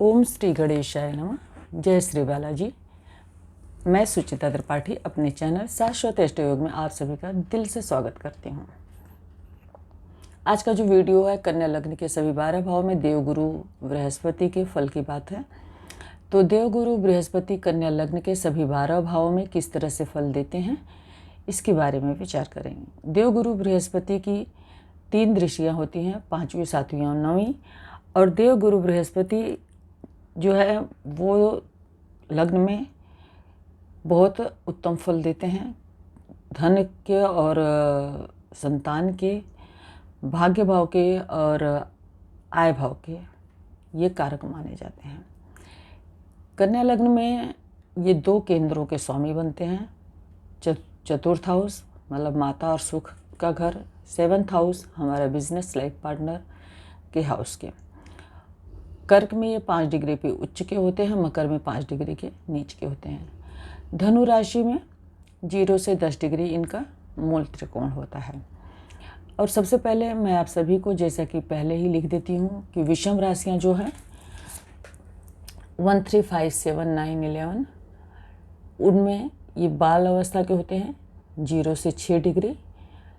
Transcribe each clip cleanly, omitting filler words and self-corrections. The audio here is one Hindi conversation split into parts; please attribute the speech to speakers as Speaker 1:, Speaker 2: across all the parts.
Speaker 1: ओम श्री गणेशाय नमः। जय श्री बालाजी। मैं सुचिता त्रिपाठी अपने चैनल शाश्वत इष्ट योग में आप सभी का दिल से स्वागत करती हूँ। आज का जो वीडियो है कन्या लग्न के सभी 12 भाव में देवगुरु बृहस्पति के फल की बात है। तो देवगुरु बृहस्पति कन्या लग्न के सभी 12 भावों में किस तरह से फल देते हैं इसके बारे में विचार करेंगे। देवगुरु बृहस्पति की 3 दृष्टियाँ होती हैं, 5वीं, 7वीं और 9वीं। और देवगुरु बृहस्पति जो है वो लग्न में बहुत उत्तम फल देते हैं। धन के और संतान के, भाग्य भाव के और आय भाव के ये कारक माने जाते हैं। कन्या लग्न में ये 2 केंद्रों के स्वामी बनते हैं। चतुर्थ हाउस मतलब माता और सुख का घर, 7th हाउस हमारा बिजनेस लाइफ पार्टनर के हाउस के। कर्क में ये 5 डिग्री पे उच्च के होते हैं, मकर में 5 डिग्री के नीच के होते हैं। धनु राशि में 0 से 10 डिग्री इनका मूल त्रिकोण होता है। और सबसे पहले मैं आप सभी को, जैसा कि पहले ही लिख देती हूँ, कि विषम राशियाँ जो हैं 1, 3, 5, 7, 9, 11 उनमें ये बाल अवस्था के होते हैं 0 से 6 डिग्री।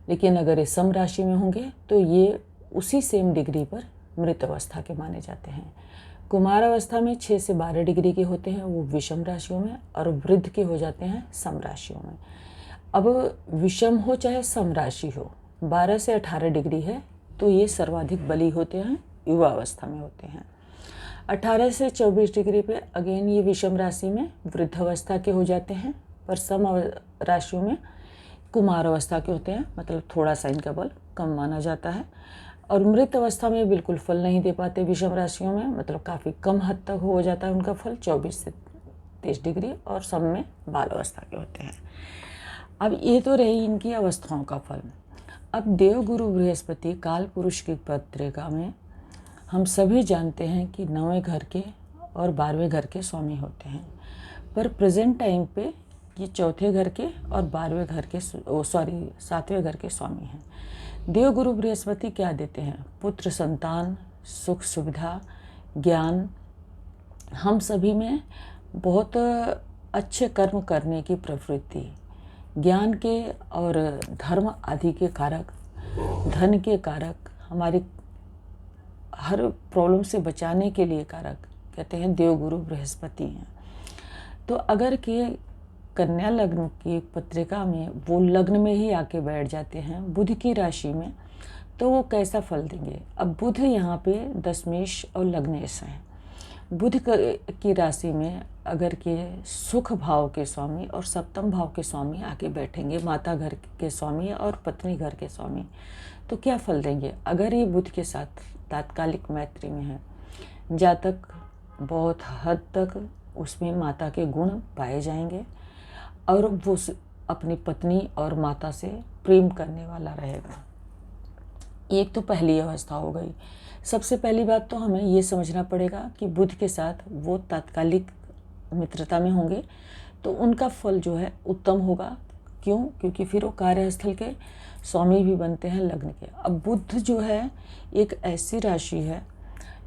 Speaker 1: लेकिन अगर ये सम राशि में होंगे तो ये उसी सेम डिग्री पर मृत अवस्था के माने जाते हैं। कुमार अवस्था में 6 से 12 डिग्री के होते हैं, वो विषम राशियों में, और वृद्ध के हो जाते हैं सम राशियों में। अब विषम हो चाहे सम राशि हो, 12 से 18 डिग्री है तो ये सर्वाधिक बली होते हैं, युवा अवस्था में होते हैं। 18 से 24 डिग्री पे अगेन ये विषम राशि में वृद्ध अवस्था के हो जाते हैं, पर सम राशियों में कुमार अवस्था के होते हैं, मतलब थोड़ा सा इनका बल कम माना जाता है। और मृत अवस्था में बिल्कुल फल नहीं दे पाते विषम राशियों में, मतलब काफ़ी कम हद तक हो जाता है उनका फल, 24 से 23 डिग्री, और सब में बाल अवस्था के होते हैं। अब ये तो रही इनकी अवस्थाओं का फल। अब देवगुरु बृहस्पति काल पुरुष की पत्रिका में हम सभी जानते हैं कि 9वें घर के और 12वें घर के स्वामी होते हैं, पर प्रेजेंट टाइम पे ये 4थे घर के और 12वें घर के 7वें घर के स्वामी हैं। देवगुरु बृहस्पति क्या देते हैं? पुत्र, संतान, सुख सुविधा, ज्ञान, हम सभी में बहुत अच्छे कर्म करने की प्रवृत्ति, ज्ञान के और धर्म आदि के कारक, धन के कारक, हमारी हर प्रॉब्लम से बचाने के लिए कारक कहते हैं देवगुरु बृहस्पति हैं। तो अगर के कन्या लग्न की पत्रिका में वो लग्न में ही आके बैठ जाते हैं बुध की राशि में, तो वो कैसा फल देंगे? अब बुध यहाँ पे दशमेश और लग्नेश हैं। बुध की राशि में अगर के सुख भाव के स्वामी और सप्तम भाव के स्वामी आके बैठेंगे, माता घर के स्वामी और पत्नी घर के स्वामी, तो क्या फल देंगे? अगर ये बुध के साथ तात्कालिक मैत्री में है, जातक बहुत हद तक उसमें माता के गुण पाए जाएंगे और वो अपनी पत्नी और माता से प्रेम करने वाला रहेगा। एक तो पहली अवस्था हो गई। सबसे पहली बात तो हमें ये समझना पड़ेगा कि बुध के साथ वो तात्कालिक मित्रता में होंगे तो उनका फल जो है उत्तम होगा। क्यों? क्योंकि फिर वो कार्यस्थल के स्वामी भी बनते हैं लग्न के। अब बुध जो है एक ऐसी राशि है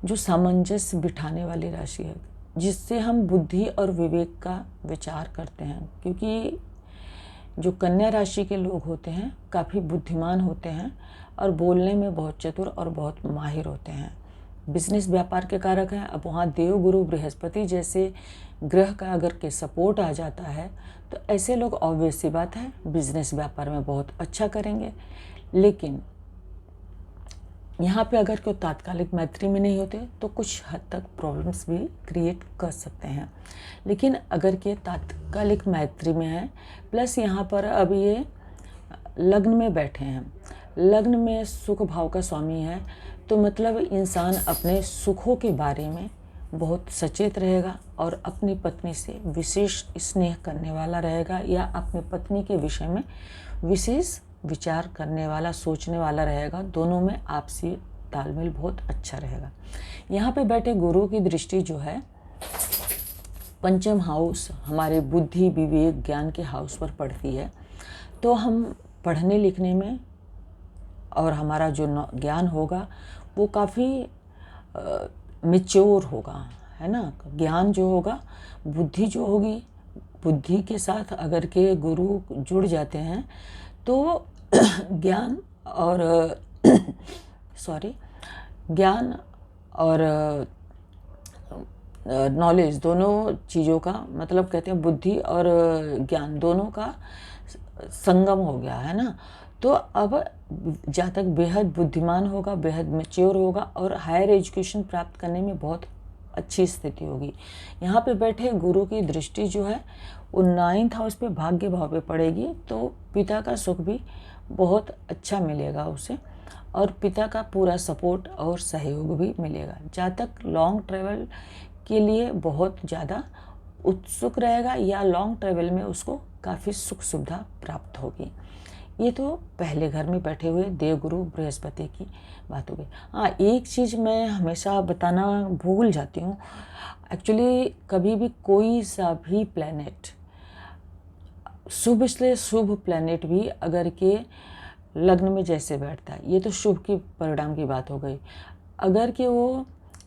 Speaker 1: जो सामंजस्य बिठाने वाली राशि है, जिससे हम बुद्धि और विवेक का विचार करते हैं। क्योंकि जो कन्या राशि के लोग होते हैं काफ़ी बुद्धिमान होते हैं और बोलने में बहुत चतुर और बहुत माहिर होते हैं। बिजनेस व्यापार के कारक हैं। अब वहाँ देवगुरु बृहस्पति जैसे ग्रह का अगर के सपोर्ट आ जाता है तो ऐसे लोग ऑब्वियस सी बात है बिजनेस व्यापार में बहुत अच्छा करेंगे। लेकिन यहाँ पे अगर कोई तात्कालिक मैत्री में नहीं होते तो कुछ हद तक प्रॉब्लम्स भी क्रिएट कर सकते हैं। लेकिन अगर के तात्कालिक मैत्री में है, प्लस यहाँ पर अब ये लग्न में बैठे हैं, लग्न में सुख भाव का स्वामी है, तो मतलब इंसान अपने सुखों के बारे में बहुत सचेत रहेगा और अपनी पत्नी से विशेष स्नेह करने वाला रहेगा, या अपनी पत्नी के विषय में विशेष विचार करने वाला, सोचने वाला रहेगा। दोनों में आपसी तालमेल बहुत अच्छा रहेगा। यहाँ पे बैठे गुरु की दृष्टि जो है पंचम हाउस, हमारे बुद्धि, विवेक, ज्ञान के हाउस पर पड़ती है, तो हम पढ़ने लिखने में और हमारा जो ज्ञान होगा वो काफ़ी मैच्योर होगा, है ना। ज्ञान जो होगा, बुद्धि जो होगी, बुद्धि के साथ अगर के गुरु जुड़ जाते हैं तो ज्ञान और ज्ञान और नॉलेज दोनों चीज़ों का मतलब कहते हैं बुद्धि और ज्ञान दोनों का संगम हो गया, है ना। तो अब जातक बेहद बुद्धिमान होगा, बेहद मैच्योर होगा और हायर एजुकेशन प्राप्त करने में बहुत अच्छी स्थिति होगी। यहाँ पे बैठे गुरु की दृष्टि जो है वो 9th हाउस पे भाग्य भाव पे पड़ेगी, तो पिता का सुख भी बहुत अच्छा मिलेगा उसे और पिता का पूरा सपोर्ट और सहयोग भी मिलेगा। जातक लॉन्ग ट्रैवल के लिए बहुत ज़्यादा उत्सुक रहेगा या लॉन्ग ट्रैवल में उसको काफ़ी सुख सुविधा प्राप्त होगी। ये तो पहले घर में बैठे हुए देवगुरु बृहस्पति की बात हो गई। हाँ, एक चीज़ मैं हमेशा बताना भूल जाती हूँ। एक्चुअली कभी भी कोई सा भी प्लैनेट, शुभ से शुभ प्लैनेट भी अगर के लग्न में जैसे बैठता है, ये तो शुभ की परिणाम की बात हो गई। अगर कि वो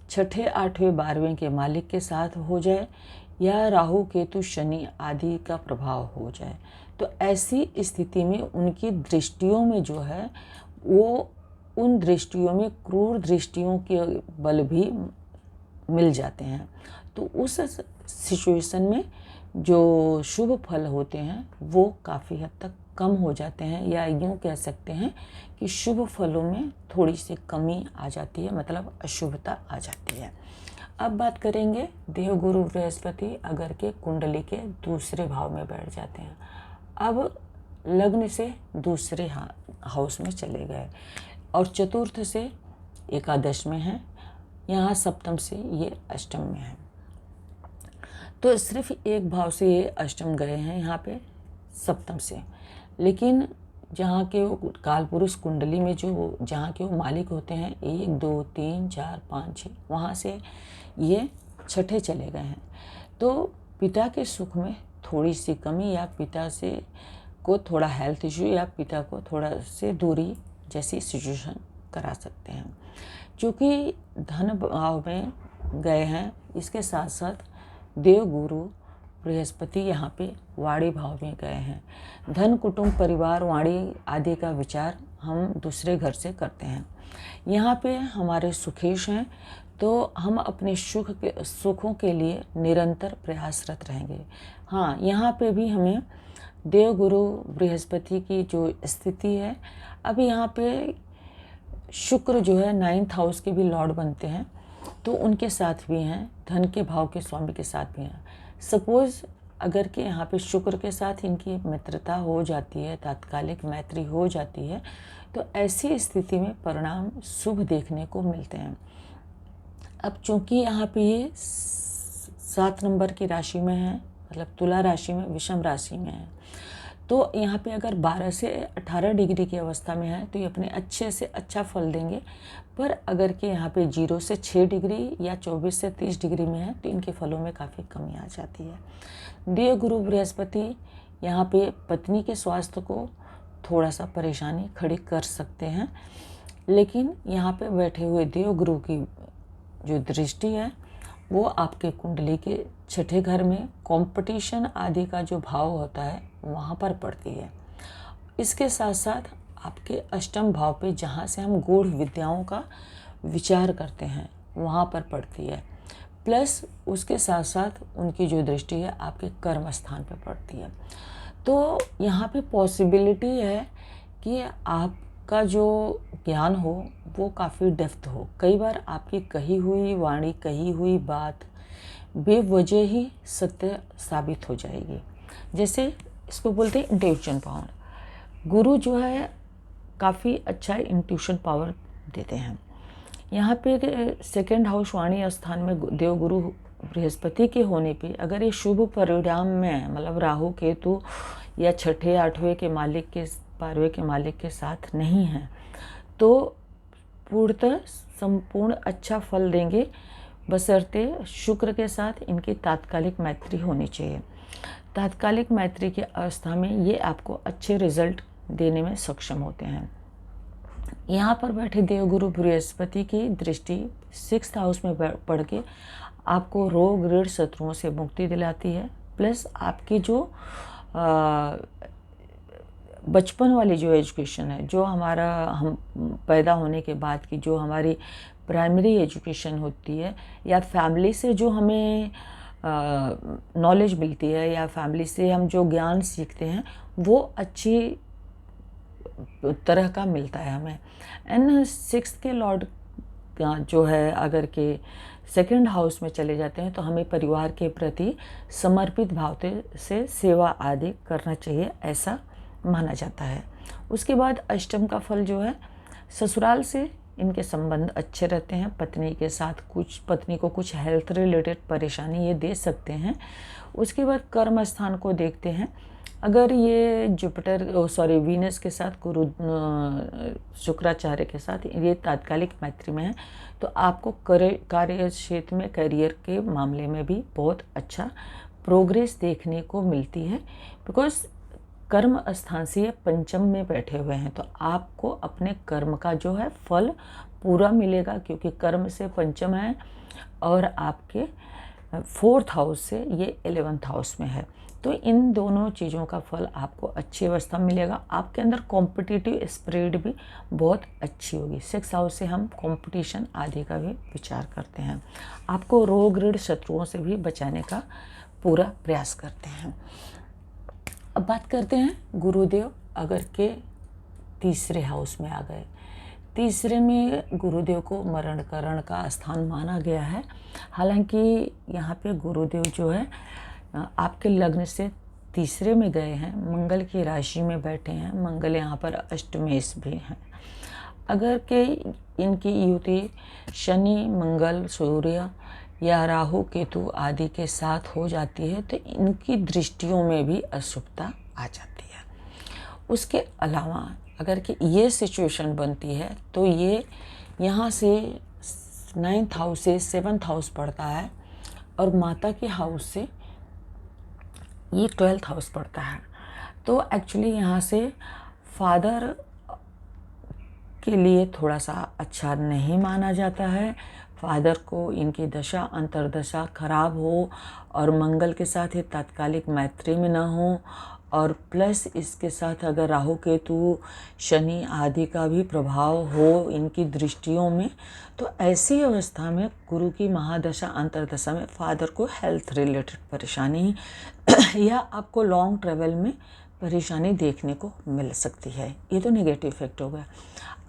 Speaker 1: 6ठे 8वें 12वें के मालिक के साथ हो जाए या राहु केतु शनि आदि का प्रभाव हो जाए, तो ऐसी स्थिति में उनकी दृष्टियों में जो है वो उन दृष्टियों में क्रूर दृष्टियों के बल भी मिल जाते हैं। तो उस सिचुएशन में जो शुभ फल होते हैं वो काफ़ी हद तक कम हो जाते हैं, या यूँ कह सकते हैं कि शुभ फलों में थोड़ी सी कमी आ जाती है, मतलब अशुभता आ जाती है। अब बात करेंगे देवगुरु बृहस्पति अगर के कुंडली के दूसरे भाव में बैठ जाते हैं। अब लग्न से दूसरे हाउस में चले गए और चतुर्थ से एकादश में है, यहाँ सप्तम से ये अष्टम में है। तो सिर्फ एक भाव से ये अष्टम गए हैं यहाँ पे सप्तम से, लेकिन जहाँ के वो कालपुरुष कुंडली में जो जहाँ के वो मालिक होते हैं 1 2 3 4 5 6, वहाँ से ये 6ठे चले गए हैं। तो पिता के सुख में थोड़ी सी कमी या पिता से को थोड़ा हेल्थ इशू या पिता को थोड़ा से दूरी जैसी सिचुएशन करा सकते हैं। क्योंकि धन भाव में गए हैं, इसके साथ साथ देवगुरु बृहस्पति यहाँ पे वाणी भाव में गए हैं। धन कुटुंब परिवार वाणी आदि का विचार हम दूसरे घर से करते हैं। यहाँ पे हमारे सुखेश हैं, तो हम अपने सुखों के लिए निरंतर प्रयासरत रहेंगे। हाँ, यहाँ पे भी हमें देवगुरु बृहस्पति की जो स्थिति है, अभी यहाँ पे शुक्र जो है 9th हाउस के भी लॉर्ड बनते हैं, तो उनके साथ भी हैं, धन के भाव के स्वामी के साथ भी हैं। सपोज़ अगर कि यहाँ पे शुक्र के साथ इनकी मित्रता हो जाती है, तात्कालिक मैत्री हो जाती है, तो ऐसी स्थिति में परिणाम शुभ देखने को मिलते हैं। अब चूँकि यहाँ पे ये 7 नंबर की राशि में है, मतलब तुला राशि में, विषम राशि में है, तो यहाँ पे अगर 12 से 18 डिग्री की अवस्था में है तो ये अपने अच्छे से अच्छा फल देंगे। पर अगर कि यहाँ पे 0 से 6 डिग्री या 24 से 30 डिग्री में है तो इनके फलों में काफ़ी कमी आ जाती है। देवगुरु बृहस्पति यहाँ पे पत्नी के स्वास्थ्य को थोड़ा सा परेशानी खड़ी कर सकते हैं, लेकिन यहाँ पे बैठे हुए देवगुरु की जो दृष्टि है वो आपके कुंडली के 6ठे घर में कंपटीशन आदि का जो भाव होता है वहाँ पर पड़ती है। इसके साथ साथ आपके अष्टम भाव पे जहाँ से हम गूढ़ विद्याओं का विचार करते हैं वहाँ पर पड़ती है, प्लस उसके साथ साथ उनकी जो दृष्टि है आपके कर्म स्थान पर पड़ती है। तो यहाँ पे पॉसिबिलिटी है कि आपका जो ज्ञान हो वो काफ़ी डेप्थ हो। कई बार आपकी कही हुई वाणी, कही हुई बात बेवजह ही सत्य साबित हो जाएगी। जैसे इसको बोलते हैं इंट्यूशन पावर। गुरु जो है काफ़ी अच्छा इंट्यूशन पावर देते हैं। यहाँ पे 2nd हाउस वाणी स्थान में देवगुरु बृहस्पति के होने पे अगर ये शुभ परिणाम में, मतलब राहु केतु या 6ठे 8वें के मालिक के 12वें के मालिक के साथ नहीं है, तो पूर्णतः संपूर्ण अच्छा फल देंगे, बशर्ते शुक्र के साथ इनकी तात्कालिक मैत्री होनी चाहिए। तात्कालिक मैत्री की अवस्था में ये आपको अच्छे रिजल्ट देने में सक्षम होते हैं। यहाँ पर बैठे देवगुरु बृहस्पति की दृष्टि 6th हाउस में पड़ के आपको रोग ऋण शत्रुओं से मुक्ति दिलाती है। प्लस आपकी जो बचपन वाली जो एजुकेशन है, जो हमारा हम पैदा होने के बाद की जो हमारी प्राइमरी एजुकेशन होती है, या फैमिली से जो हमें नॉलेज मिलती है, या फैमिली से हम जो ज्ञान सीखते हैं, वो अच्छी तरह का मिलता है हमें। एंड 6th के लॉर्ड जो है अगर के 2nd हाउस में चले जाते हैं तो हमें परिवार के प्रति समर्पित भाव से सेवा आदि करना चाहिए, ऐसा माना जाता है। उसके बाद अष्टम का फल जो है, ससुराल से इनके संबंध अच्छे रहते हैं। पत्नी को कुछ हेल्थ रिलेटेड परेशानी ये दे सकते हैं। उसके बाद कर्म स्थान को देखते हैं। अगर ये वीनस के साथ गुरु शुक्राचार्य के साथ ये तात्कालिक मैत्री में है, तो आपको कार्य क्षेत्र में करियर के मामले में भी बहुत अच्छा प्रोग्रेस देखने को मिलती है। बिकॉज कर्म स्थान से ये पंचम में बैठे हुए हैं, तो आपको अपने कर्म का जो है फल पूरा मिलेगा, क्योंकि कर्म से पंचम है और आपके 4th हाउस से ये 11th हाउस में है। तो इन दोनों चीज़ों का फल आपको अच्छी अवस्था मिलेगा। आपके अंदर कॉम्पिटिटिव स्पिरिट भी बहुत अच्छी होगी। 6th हाउस से हम कंपटीशन आदि का भी विचार करते हैं। आपको रोग ऋण शत्रुओं से भी बचाने का पूरा प्रयास करते हैं। अब बात करते हैं गुरुदेव अगर के 3रे हाउस में आ गए। 3रे में गुरुदेव को मरण करण का स्थान माना गया है। हालांकि यहाँ पे गुरुदेव जो है आपके लग्न से 3रे में गए हैं, मंगल की राशि में बैठे हैं। मंगल यहाँ पर अष्टमेश भी हैं। अगर के इनकी युति शनि मंगल सूर्य या राहु केतु आदि के साथ हो जाती है तो इनकी दृष्टियों में भी अशुभता आ जाती है। उसके अलावा अगर कि ये सिचुएशन बनती है तो ये यहाँ से 9th हाउस से 7th हाउस पड़ता है, और माता के हाउस से ये 12th हाउस पड़ता है। तो एक्चुअली यहाँ से फादर के लिए थोड़ा सा अच्छा नहीं माना जाता है। फादर को इनकी दशा अंतर्दशा खराब हो और मंगल के साथ ये तात्कालिक मैत्री में ना हो, और प्लस इसके साथ अगर राहु केतु शनि आदि का भी प्रभाव हो इनकी दृष्टियों में, तो ऐसी अवस्था में गुरु की महादशा अंतर्दशा में फादर को हेल्थ रिलेटेड परेशानी या आपको लॉन्ग ट्रेवल में परेशानी देखने को मिल सकती है। ये तो नेगेटिव इफेक्ट हो गया।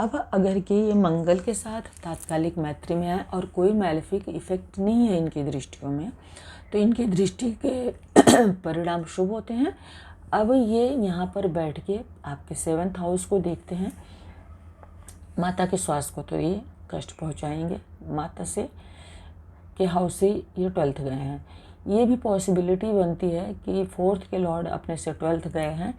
Speaker 1: अब अगर कि ये मंगल के साथ तात्कालिक मैत्री में है और कोई मैलेफिक इफेक्ट नहीं है इनकी दृष्टियों में, तो इनकी दृष्टि के परिणाम शुभ होते हैं। अब ये यहाँ पर बैठ के आपके 7th हाउस को देखते हैं। माता के स्वास्थ्य को तो ये कष्ट पहुँचाएंगे। माता से के हाउस से ये 12th गए हैं। ये भी पॉसिबिलिटी बनती है कि 4th के लॉर्ड अपने से 12th गए हैं,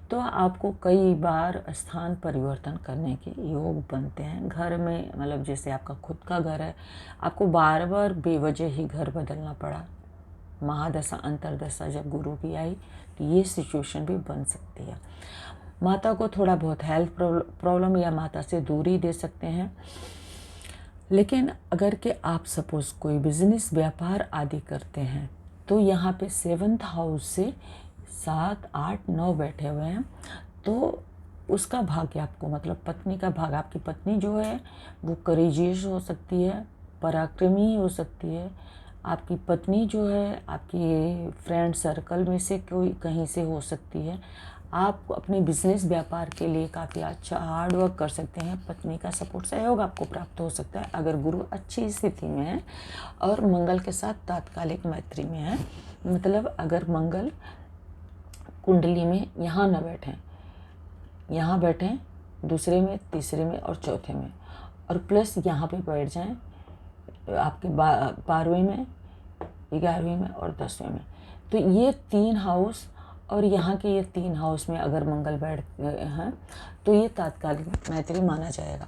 Speaker 1: तो आपको कई बार स्थान परिवर्तन करने के योग बनते हैं। घर में मतलब जैसे आपका खुद का घर है, आपको बार बार बेवजह ही घर बदलना पड़ा। महादशा अंतर्दशा जब गुरु की आई तो ये सिचुएशन भी बन सकती है। माता को थोड़ा बहुत हेल्थ प्रॉब्लम या माता से दूरी दे सकते हैं। लेकिन अगर कि आप सपोज कोई बिजनेस व्यापार आदि करते हैं तो यहाँ पे 7th हाउस से 7, 8, 9 बैठे हुए हैं, तो उसका भाग्य आपको मतलब पत्नी का भाग, आपकी पत्नी जो है वो करेजियस हो सकती है, पराक्रमी हो सकती है। आपकी पत्नी जो है आपकी फ्रेंड सर्कल में से कोई कहीं से हो सकती है। आप अपने बिजनेस व्यापार के लिए काफ़ी अच्छा हार्ड वर्क कर सकते हैं। पत्नी का सपोर्ट सहयोग आपको प्राप्त हो सकता है अगर गुरु अच्छी स्थिति में है और मंगल के साथ तात्कालिक मैत्री में है। मतलब अगर मंगल कुंडली में यहाँ न बैठें, यहाँ बैठें, दूसरे में, तीसरे में और चौथे में, और प्लस यहाँ पे बैठ जाएं आपके 12वें में, 11वें में और 10वें में, तो ये 3 हाउस और यहाँ के ये 3 हाउस में अगर मंगल बैठ गए हैं तो ये तात्कालिक मैत्री माना जाएगा।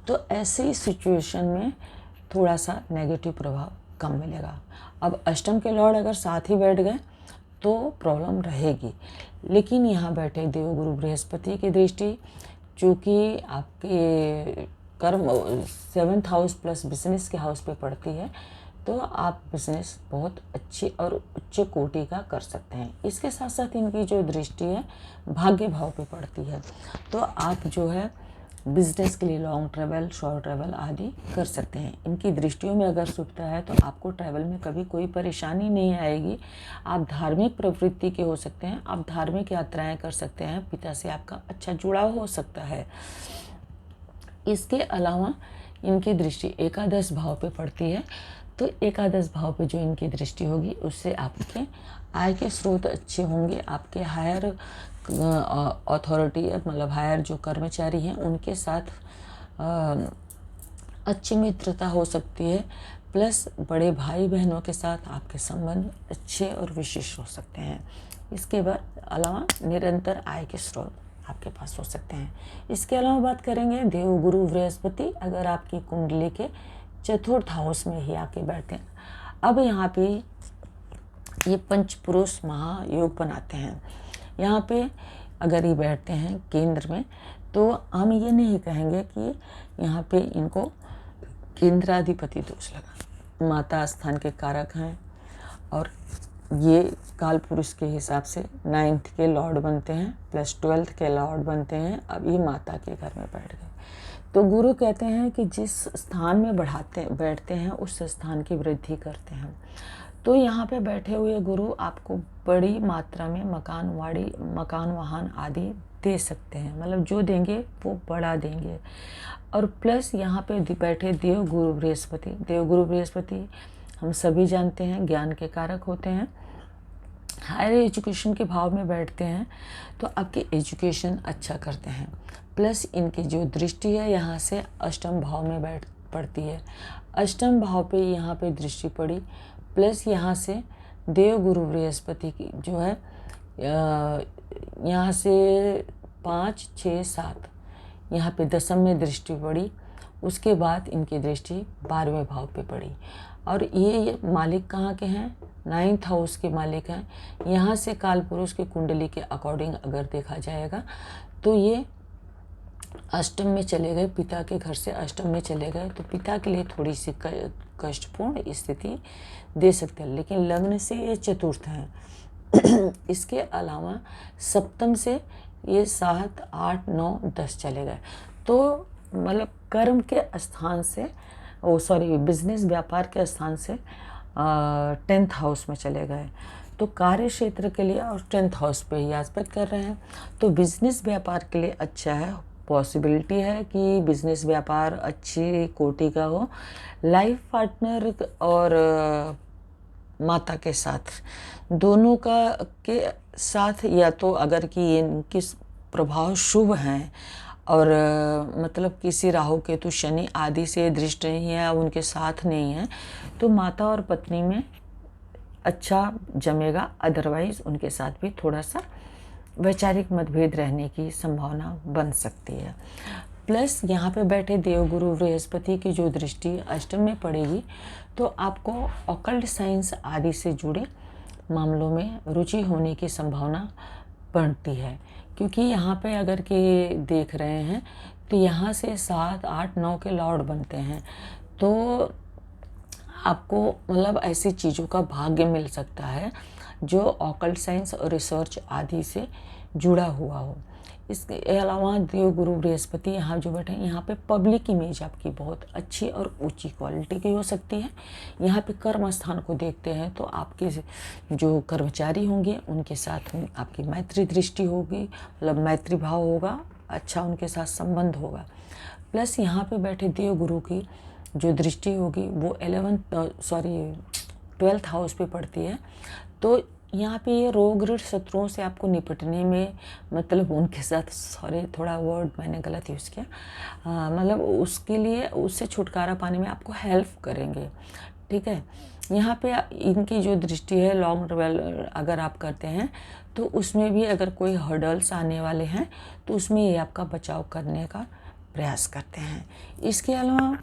Speaker 1: तो ऐसी सिचुएशन में थोड़ा सा नेगेटिव प्रभाव कम मिलेगा। अब अष्टम के लॉर्ड अगर साथ ही बैठ गए तो प्रॉब्लम रहेगी, लेकिन यहाँ बैठे देवगुरु बृहस्पति की दृष्टि चूँकि आपके कर्म 7th हाउस प्लस बिजनेस के हाउस पे पड़ती है, तो आप बिजनेस बहुत अच्छी और उच्च कोटि का कर सकते हैं। इसके साथ साथ इनकी जो दृष्टि है भाग्य भाव पे पड़ती है, तो आप जो है बिजनेस के लिए लॉन्ग ट्रैवल, शॉर्ट ट्रैवल आदि कर सकते हैं। इनकी दृष्टियों में अगर शुभता है तो आपको ट्रैवल में कभी कोई परेशानी नहीं आएगी। आप धार्मिक प्रवृत्ति के हो सकते हैं, आप धार्मिक यात्राएं कर सकते हैं, पिता से आपका अच्छा जुड़ाव हो सकता है। इसके अलावा इनकी दृष्टि एकादश भाव पे पड़ती है, तो एकादश भाव पे जो इनकी दृष्टि होगी उससे आपके आय के स्रोत अच्छे होंगे। आपके हायर अथॉरिटी मतलब हायर जो कर्मचारी हैं उनके साथ अच्छी मित्रता हो सकती है, प्लस बड़े भाई बहनों के साथ आपके संबंध अच्छे और विशेष हो सकते हैं। इसके बाद अलावा निरंतर आय के स्रोत आपके पास हो सकते हैं। इसके अलावा बात करेंगे देवगुरु बृहस्पति, अगर आपकी कुंडली के चतुर्थ हाउस में ही आके बैठते हैं। अब यहाँ पे ये पंचपुरुष महायोग बनाते हैं। यहाँ पे अगर ये बैठते हैं केंद्र में, तो हम ये नहीं कहेंगे कि यहाँ पे इनको केंद्राधिपति दोष लगा। माता स्थान के कारक हैं और ये काल पुरुष के हिसाब से 9th के लॉर्ड बनते हैं प्लस 12th के लॉर्ड बनते हैं। अब ये माता के घर में बैठ गए, तो गुरु कहते हैं कि जिस स्थान में बैठते हैं उस स्थान की वृद्धि करते हैं। तो यहाँ पे बैठे हुए गुरु आपको बड़ी मात्रा में मकान वाहन आदि दे सकते हैं, मतलब जो देंगे वो बड़ा देंगे। और प्लस यहाँ पे बैठे देवगुरु बृहस्पति हम सभी जानते हैं ज्ञान के कारक होते हैं। हायर एजुकेशन के भाव में बैठते हैं तो आपकी एजुकेशन अच्छा करते हैं। प्लस इनकी जो दृष्टि है यहाँ से अष्टम भाव में पड़ती है। अष्टम भाव पे यहाँ पे दृष्टि पड़ी, प्लस यहाँ से देवगुरु बृहस्पति की जो है यहाँ से 5, 6, 7 यहाँ पे दशम में दृष्टि पड़ी। उसके बाद इनकी दृष्टि 12वें भाव पे पड़ी। और ये मालिक कहाँ के हैं? 9th हाउस के मालिक हैं। यहाँ से काल पुरुष की कुंडली के अकॉर्डिंग अगर देखा जाएगा तो ये अष्टम में चले गए, पिता के घर से अष्टम में चले गए, तो पिता के लिए थोड़ी सी कष्टपूर्ण स्थिति दे सकते हैं। लेकिन लग्न से ये चतुर्थ हैं। इसके अलावा सप्तम से ये 7, 8, 9, 10 चले गए, तो मतलब कर्म के स्थान से बिजनेस व्यापार के स्थान से 10th हाउस में चले गए, तो कार्य क्षेत्र के लिए और 10th हाउस पे ही एस्पेक्ट कर रहे हैं। तो बिजनेस व्यापार के लिए अच्छा है, पॉसिबिलिटी है कि बिजनेस व्यापार अच्छी कोटि का हो। लाइफ पार्टनर और माता के साथ दोनों के साथ, या तो अगर कि इनके प्रभाव शुभ हैं और मतलब किसी राहु केतु शनि आदि से दृष्ट नहीं है या उनके साथ नहीं है, तो माता और पत्नी में अच्छा जमेगा। अदरवाइज उनके साथ भी थोड़ा सा वैचारिक मतभेद रहने की संभावना बन सकती है। प्लस यहाँ पे बैठे देवगुरु बृहस्पति की जो दृष्टि अष्टम में पड़ेगी, तो आपको ऑकल्ट साइंस आदि से जुड़े मामलों में रुचि होने की संभावना बढ़ती है। क्योंकि यहाँ पे अगर के देख रहे हैं तो यहाँ से 7, 8, 9 के लॉर्ड बनते हैं, तो आपको मतलब ऐसी चीज़ों का भाग्य मिल सकता है जो ऑकल्ट साइंस और रिसर्च आदि से जुड़ा हुआ हो। इसके अलावा देवगुरु बृहस्पति यहाँ जो बैठे हैं, यहाँ पे पब्लिक इमेज आपकी बहुत अच्छी और ऊंची क्वालिटी की हो सकती है। यहाँ पे कर्म स्थान को देखते हैं तो आपके जो कर्मचारी होंगे उनके साथ आपकी मैत्री दृष्टि होगी, मतलब मैत्री भाव होगा, अच्छा उनके साथ संबंध होगा। प्लस यहाँ पे बैठे देवगुरु की जो दृष्टि होगी वो 12th हाउस पे पड़ती है, तो यहाँ पे ये रोग ऋण शत्रुओं से आपको निपटने में, मतलब उनके साथ थोड़ा वर्ड मैंने गलत यूज़ किया, मतलब उसके लिए उससे छुटकारा पाने में आपको हेल्प करेंगे। ठीक है, यहाँ पे इनकी जो दृष्टि है लॉन्ग ट्रैवल अगर आप करते हैं तो उसमें भी अगर कोई हर्डल्स आने वाले हैं तो उसमें ये आपका बचाव करने का प्रयास करते हैं। इसके अलावा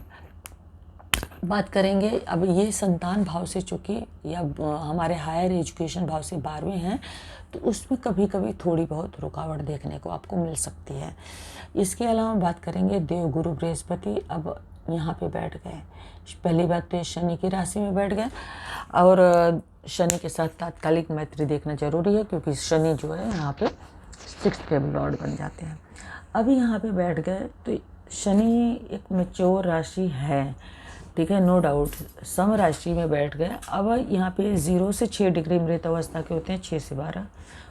Speaker 1: बात करेंगे अब ये संतान भाव से, चूँकि या हमारे हायर एजुकेशन भाव से 12वें हैं, तो उसमें कभी कभी थोड़ी बहुत रुकावट देखने को आपको मिल सकती है। इसके अलावा बात करेंगे देव गुरु बृहस्पति अब यहाँ पे बैठ गए। पहली बात तो ये शनि की राशि में बैठ गए, और शनि के साथ तात्कालिक मैत्री देखना जरूरी है, क्योंकि शनि जो है यहाँ पे 6th के लॉर्ड बन जाते हैं। अभी यहाँ पे बैठ गए तो शनि एक मैच्योर राशि है, ठीक है, नो डाउट, सम राशि में बैठ गए। अब यहाँ पे 0 से 6 डिग्री मृत अवस्था के होते हैं, 6 से 12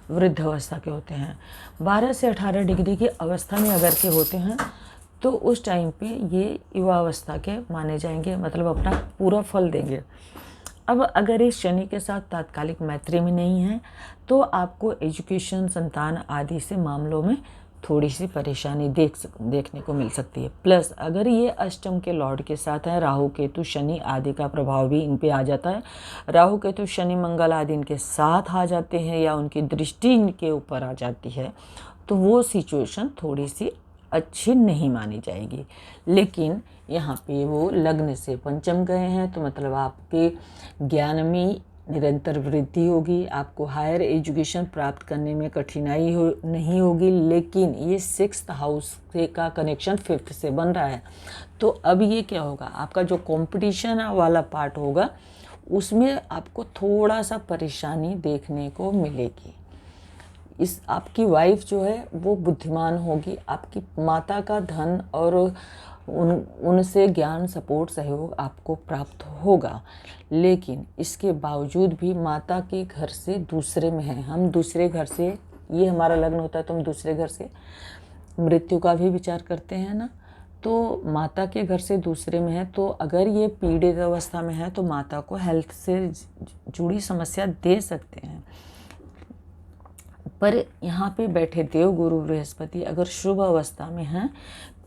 Speaker 1: वृद्ध अवस्था के होते हैं। 12 से 18 डिग्री की अवस्था में अगर के होते हैं तो उस टाइम पे ये युवा अवस्था के माने जाएंगे, मतलब अपना पूरा फल देंगे। अब अगर इस शनि के साथ तात्कालिक मैत्री में नहीं है तो आपको एजुकेशन, संतान आदि से मामलों में थोड़ी सी परेशानी देखने को मिल सकती है। प्लस अगर ये अष्टम के लॉर्ड के साथ है, राहु केतु शनि आदि का प्रभाव भी इन पे आ जाता है। राहु केतु शनि मंगल आदि इनके साथ आ जाते हैं या उनकी दृष्टि इनके ऊपर आ जाती है, तो वो सिचुएशन थोड़ी सी अच्छी नहीं मानी जाएगी। लेकिन यहाँ पे वो लग्न से पंचम गए हैं, तो मतलब आपके ज्ञान में निरंतर वृद्धि होगी, आपको हायर एजुकेशन प्राप्त करने में कठिनाई नहीं होगी। लेकिन ये 6th हाउस का कनेक्शन 5th से बन रहा है, तो अब ये क्या होगा, आपका जो कंपटीशन वाला पार्ट होगा उसमें आपको थोड़ा सा परेशानी देखने को मिलेगी। आपकी वाइफ जो है वो बुद्धिमान होगी, आपकी माता का धन और उनसे ज्ञान, सपोर्ट, सहयोग आपको प्राप्त होगा। लेकिन इसके बावजूद भी माता के घर से दूसरे में है, हम दूसरे घर से, ये हमारा लग्न होता है तो हम दूसरे घर से मृत्यु का भी विचार करते हैं ना, तो माता के घर से दूसरे में है, तो अगर ये पीड़ित अवस्था में है तो माता को हेल्थ से जुड़ी समस्या दे सकते हैं। पर यहाँ पे बैठे देव गुरु बृहस्पति अगर शुभ अवस्था में हैं,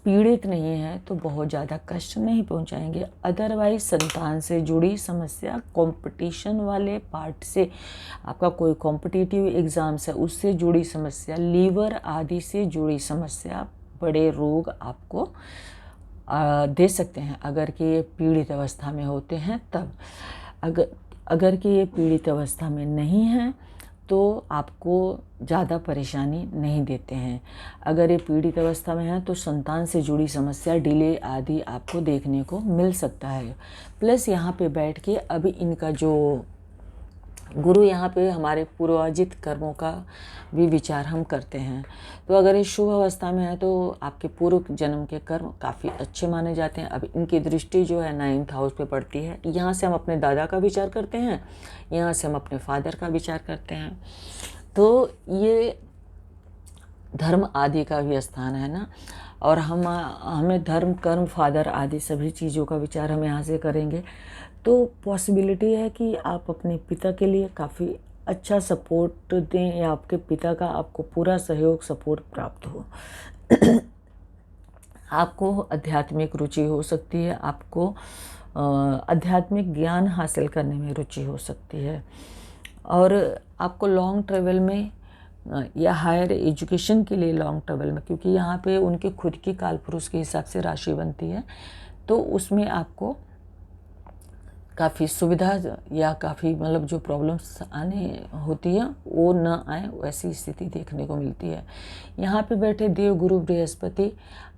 Speaker 1: पीड़ित नहीं है, तो बहुत ज़्यादा कष्ट नहीं पहुँचाएंगे। अदरवाइज संतान से जुड़ी समस्या, कंपटीशन वाले पार्ट से, आपका कोई कॉम्पिटिटिव एग्ज़ाम्स है उससे जुड़ी समस्या, लीवर आदि से जुड़ी समस्या, बड़े रोग आपको दे सकते हैं अगर कि ये पीड़ित अवस्था में होते हैं तब। अगर कि ये पीड़ित अवस्था में नहीं है तो आपको ज़्यादा परेशानी नहीं देते हैं। अगर ये पीड़ित अवस्था में है तो संतान से जुड़ी समस्या, डिले आदि आपको देखने को मिल सकता है। प्लस यहाँ पे बैठ के अभी इनका जो गुरु, यहाँ पे हमारे पूर्वार्जित कर्मों का भी विचार हम करते हैं, तो अगर ये शुभ अवस्था में है तो आपके पूर्व जन्म के कर्म काफ़ी अच्छे माने जाते हैं। अब इनकी दृष्टि जो है 9th हाउस पे पड़ती है, यहाँ से हम अपने दादा का विचार करते हैं, यहाँ से हम अपने फादर का विचार करते हैं, तो ये धर्म आदि का भी स्थान है ना, और हमें धर्म, कर्म, फादर आदि सभी चीज़ों का विचार हम यहाँ से करेंगे, तो पॉसिबिलिटी है कि आप अपने पिता के लिए काफ़ी अच्छा सपोर्ट दें या आपके पिता का आपको पूरा सहयोग, सपोर्ट प्राप्त हो। आपको आध्यात्मिक रुचि हो सकती है, आपको आध्यात्मिक ज्ञान हासिल करने में रुचि हो सकती है, और आपको लॉन्ग ट्रैवल में या हायर एजुकेशन के लिए लॉन्ग ट्रैवल में, क्योंकि यहाँ पे उनके खुद की कालपुरुष के हिसाब से राशि बनती है, तो उसमें आपको काफ़ी सुविधा या काफ़ी मतलब जो प्रॉब्लम्स आने होती है वो न आए, वैसी स्थिति देखने को मिलती है। यहाँ पे बैठे देव गुरु बृहस्पति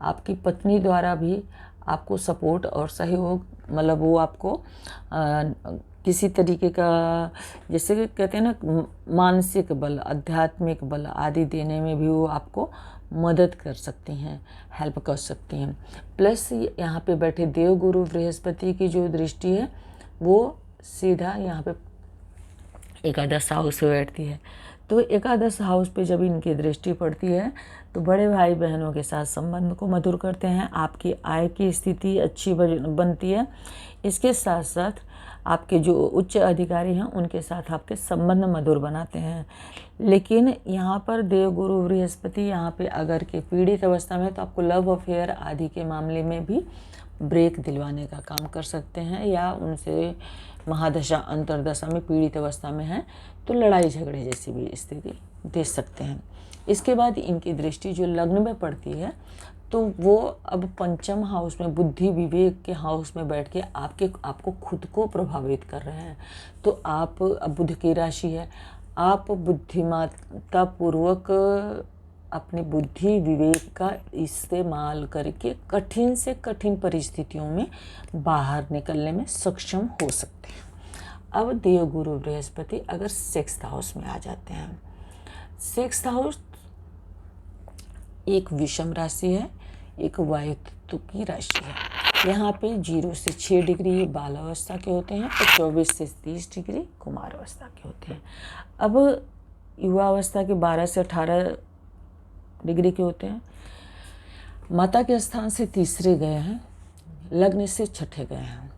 Speaker 1: आपकी पत्नी द्वारा भी आपको सपोर्ट और सहयोग, मतलब वो आपको किसी तरीके का, जैसे कि कहते हैं ना, मानसिक बल, आध्यात्मिक बल आदि देने में भी वो आपको मदद कर सकती हैं, हेल्प कर सकती हैं। प्लस यहाँ पे बैठे देव गुरु बृहस्पति की जो दृष्टि है वो सीधा यहाँ पे एकादश हाउस पे बैठती है, तो एकादश हाउस पे जब इनकी दृष्टि पड़ती है तो बड़े भाई बहनों के साथ संबंध को मधुर करते हैं, आपकी आय की स्थिति अच्छी बनती है। इसके साथ साथ आपके जो उच्च अधिकारी हैं उनके साथ आपके संबंध मधुर बनाते हैं। लेकिन यहाँ पर देव गुरु बृहस्पति यहाँ पे अगर के पीड़ित अवस्था में, तो आपको लव अफेयर आदि के मामले में भी ब्रेक दिलवाने का काम कर सकते हैं, या उनसे महादशा अंतरदशा में पीड़ित अवस्था में है तो लड़ाई झगड़े जैसी भी स्थिति दे सकते हैं। इसके बाद इनकी दृष्टि जो लग्न में पड़ती है तो वो अब पंचम हाउस में, बुद्धि विवेक के हाउस में बैठ के आपको खुद को प्रभावित कर रहे हैं। तो आप, अब बुध की राशि है, आप बुद्धिमत्ता पूर्वक अपनी बुद्धि विवेक का इस्तेमाल करके कठिन से कठिन परिस्थितियों में बाहर निकलने में सक्षम हो सकते हैं। अब देवगुरु बृहस्पति अगर 6th हाउस में आ जाते हैं, 6th हाउस एक विषम राशि है, एक वायु तत्व की राशि है। यहाँ पे 0 से 6 डिग्री ये बाल अवस्था के होते हैं और 24 से 30 डिग्री कुमार अवस्था के होते हैं। अब युवा अवस्था के 12 से 18 डिग्री के होते हैं। माता के स्थान से तीसरे गए हैं, लग्न से छठे गए हैं,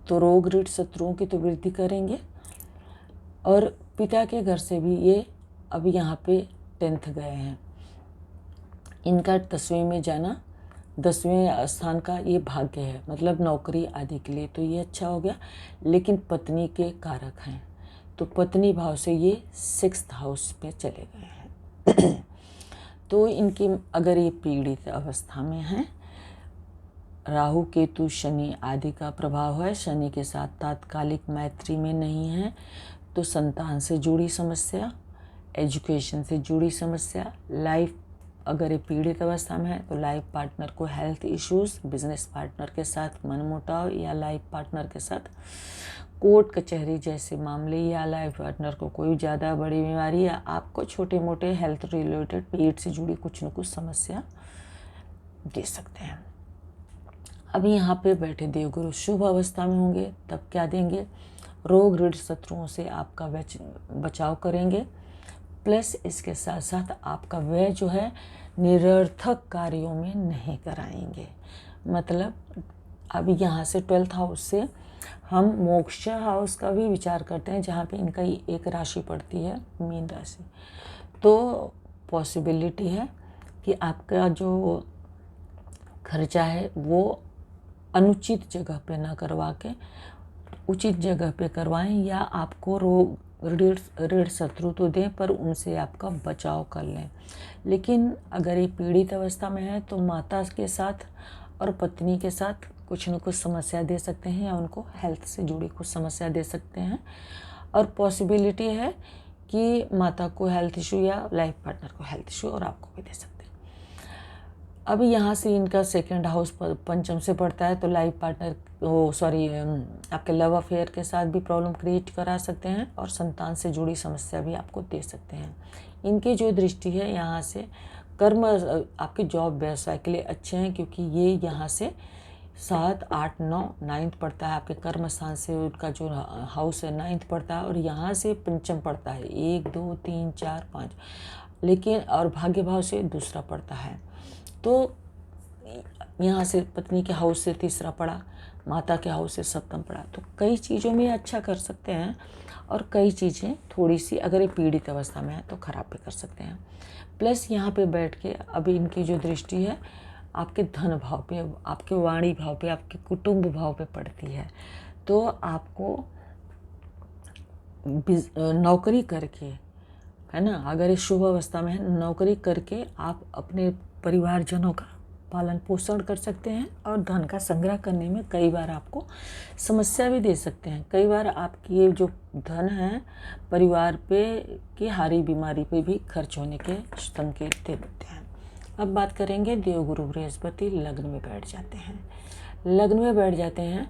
Speaker 1: तो रोग ऋण शत्रुओं की तो वृद्धि करेंगे। और पिता के घर से भी ये अब यहाँ पे 10th गए हैं। इनका 10वें में जाना, 10वें स्थान का ये भाग्य है, मतलब नौकरी आदि के लिए तो ये अच्छा हो गया। लेकिन पत्नी के कारक हैं, तो पत्नी भाव से ये 6th हाउस पे चले गए हैं। तो इनकी अगर ये पीड़ित अवस्था में हैं, राहु केतु शनि आदि का प्रभाव है, शनि के साथ तात्कालिक मैत्री में नहीं है, तो संतान से जुड़ी समस्या, एजुकेशन से जुड़ी समस्या, लाइफ अगर ये पीड़ित अवस्था में है तो लाइफ पार्टनर को हेल्थ इश्यूज, बिजनेस पार्टनर के साथ मनमुटाव या लाइफ पार्टनर के साथ कोर्ट कचहरी जैसे मामले, या लाइफ पार्टनर को कोई ज़्यादा बड़ी बीमारी या आपको छोटे मोटे हेल्थ रिलेटेड पेट से जुड़ी कुछ न कुछ समस्या दे सकते हैं। अब यहाँ पे बैठे देवगुरु शुभ अवस्था में होंगे तब क्या देंगे, रोग ऋण शत्रुओं से आपका बचाव करेंगे, प्लस इसके साथ साथ आपका व्यय जो है निरर्थक कार्यों में नहीं कराएंगे। मतलब अब यहाँ से 12th हाउस से हम मोक्ष हाउस का भी विचार करते हैं, जहाँ पे इनका एक राशि पड़ती है मीन राशि। तो पॉसिबिलिटी है कि आपका जो खर्चा है वो अनुचित जगह पे ना करवा के उचित जगह पे करवाएं, या आपको रोग ऋण शत्रु तो दें पर उनसे आपका बचाव कर लें। लेकिन अगर ये पीड़ित अवस्था में है तो माता के साथ और पत्नी के साथ कुछ न कुछ समस्या दे सकते हैं, या उनको हेल्थ से जुड़ी कुछ समस्या दे सकते हैं। और पॉसिबिलिटी है कि माता को हेल्थ इशू या लाइफ पार्टनर को हेल्थ इशू और आपको भी दे सकते हैं। अभी यहाँ से इनका 2nd हाउस पंचम से पड़ता है, तो लाइफ पार्टनर आपके लव अफेयर के साथ भी प्रॉब्लम क्रिएट करा सकते हैं और संतान से जुड़ी समस्या भी आपको दे सकते हैं। इनकी जो दृष्टि है यहाँ से कर्म, आपके जॉब व्यवसाय के लिए अच्छे हैं, क्योंकि ये यहाँ से 7, 8, 9 9th पड़ता है आपके कर्म स्थान से, उनका जो हाउस है 9th पड़ता है, और यहाँ से पंचम पड़ता है 1, 2, 3, 4, 5, लेकिन और भाग्य भाव से दूसरा पड़ता है। तो यहाँ से पत्नी के हाउस से तीसरा पड़ा, माता के हाउस से 7th पड़ा, तो कई चीज़ों में अच्छा कर सकते हैं और कई चीज़ें थोड़ी सी अगर ये पीड़ित अवस्था में है तो ख़राब भी कर सकते हैं। प्लस यहाँ पे बैठ के अभी इनकी जो दृष्टि है आपके धन भाव पे, आपके वाणी भाव पे, आपके कुटुंब भाव पे पड़ती है। तो आपको नौकरी करके, है ना, अगर ये शुभ अवस्था में है, नौकरी करके आप अपने परिवारजनों का पालन पोषण कर सकते हैं, और धन का संग्रह करने में कई बार आपको समस्या भी दे सकते हैं। कई बार आपकी ये जो धन है परिवार पे की हारी बीमारी पे भी खर्च होने के संकेत दे देते हैं। अब बात करेंगे देवगुरु बृहस्पति लग्न में बैठ जाते हैं। लग्न में बैठ जाते हैं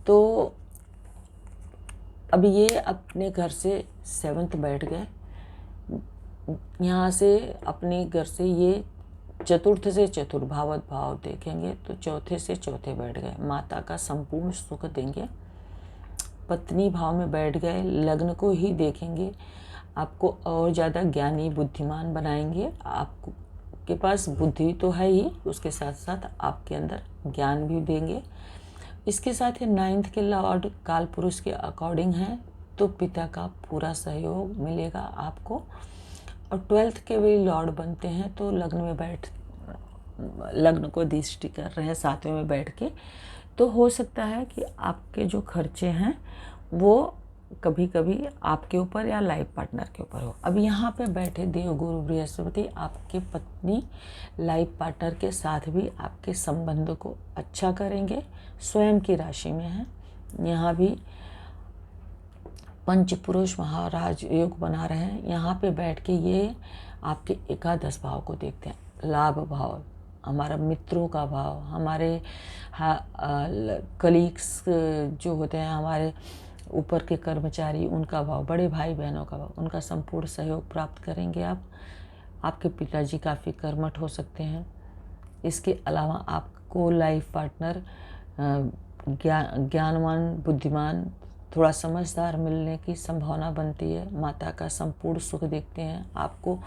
Speaker 1: तो अब ये अपने घर से 7th बैठ गए, यहाँ से अपने घर से ये चतुर्थ से चतुर्भावत भाव देखेंगे तो चौथे से चौथे बैठ गए, माता का संपूर्ण सुख देंगे। पत्नी भाव में बैठ गए, लग्न को ही देखेंगे, आपको और ज़्यादा ज्ञानी बुद्धिमान बनाएंगे। आपको के पास बुद्धि तो है ही, उसके साथ साथ आपके अंदर ज्ञान भी देंगे। इसके साथ ही 9th के लॉर्ड काल पुरुष के अकॉर्डिंग है, तो पिता का पूरा सहयोग मिलेगा आपको। और 12th के भी लॉर्ड बनते हैं, तो लग्न को दृष्टि कर रहे हैं 7वें में बैठ के, तो हो सकता है कि आपके जो खर्चे हैं वो कभी कभी आपके ऊपर या लाइफ पार्टनर के ऊपर हो। अब यहाँ पे बैठे देवगुरु बृहस्पति आपके पत्नी लाइफ पार्टनर के साथ भी आपके संबंध को अच्छा करेंगे। स्वयं की राशि में है, यहाँ भी पंच पुरुष महाराज योग बना रहे हैं। यहाँ पे बैठ के ये आपके एकादश भाव को देखते हैं। लाभ भाव, हमारा मित्रों का भाव, हमारे कलीग्स जो होते हैं, हमारे ऊपर के कर्मचारी, उनका भाव, बड़े भाई बहनों का भाव, उनका संपूर्ण सहयोग प्राप्त करेंगे आप। आपके पिताजी काफ़ी कर्मठ हो सकते हैं। इसके अलावा आपको लाइफ पार्टनर ज्ञानवान, बुद्धिमान, थोड़ा समझदार मिलने की संभावना बनती है। माता का संपूर्ण सुख देखते हैं, आपको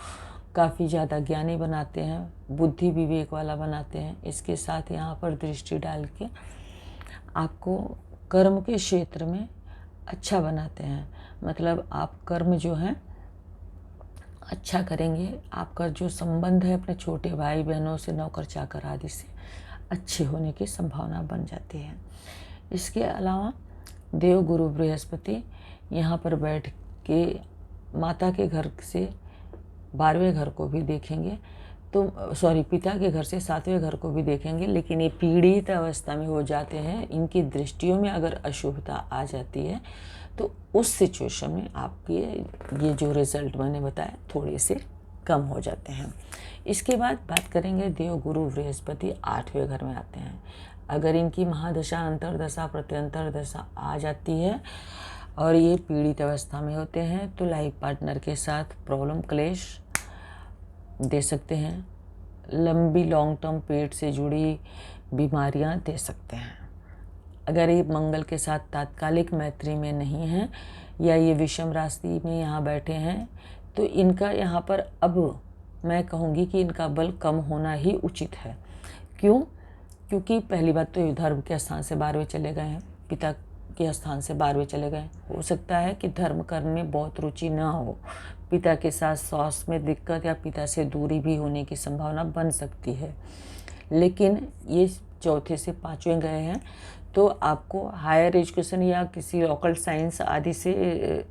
Speaker 1: काफ़ी ज़्यादा ज्ञानी बनाते हैं, बुद्धि विवेक वाला बनाते हैं। इसके साथ यहाँ पर दृष्टि डाल के आपको कर्म के क्षेत्र में अच्छा बनाते हैं। मतलब आप कर्म जो है अच्छा करेंगे। आपका जो संबंध है अपने छोटे भाई बहनों से, नौकर चाकर आदि से अच्छे होने की संभावना बन जाती है। इसके अलावा देवगुरु बृहस्पति यहाँ पर बैठ के माता के घर से 12वें घर को भी देखेंगे, तो पिता के घर से 7वें घर को भी देखेंगे। लेकिन ये पीड़ित अवस्था में हो जाते हैं, इनकी दृष्टियों में अगर अशुभता आ जाती है तो उस सिचुएशन में आपके ये जो रिजल्ट मैंने बताया थोड़े से कम हो जाते हैं। इसके बाद बात करेंगे देवगुरु बृहस्पति 8वें घर में आते हैं। अगर इनकी महादशा, अंतरदशा, प्रत्यंतर दशा आ जाती है और ये पीड़ित अवस्था में होते हैं तो लाइफ पार्टनर के साथ प्रॉब्लम, क्लेश दे सकते हैं। लंबी लॉन्ग टर्म पेट से जुड़ी बीमारियां दे सकते हैं। अगर ये मंगल के साथ तात्कालिक मैत्री में नहीं है या ये विषम राशि में यहाँ बैठे हैं तो इनका यहाँ पर अब मैं कहूँगी कि इनका बल कम होना ही उचित है। क्यों? क्योंकि पहली बात तो ये धर्म के स्थान से 12वें चले गए हैं, पिता के स्थान से 12वें चले गए। हो सकता है कि धर्म कर्म में बहुत रुचि ना हो, पिता के साथ स्वास्थ्य में दिक्कत या पिता से दूरी भी होने की संभावना बन सकती है। लेकिन ये चौथे से 5वें गए हैं तो आपको हायर एजुकेशन या किसी ऑकल्ट साइंस आदि से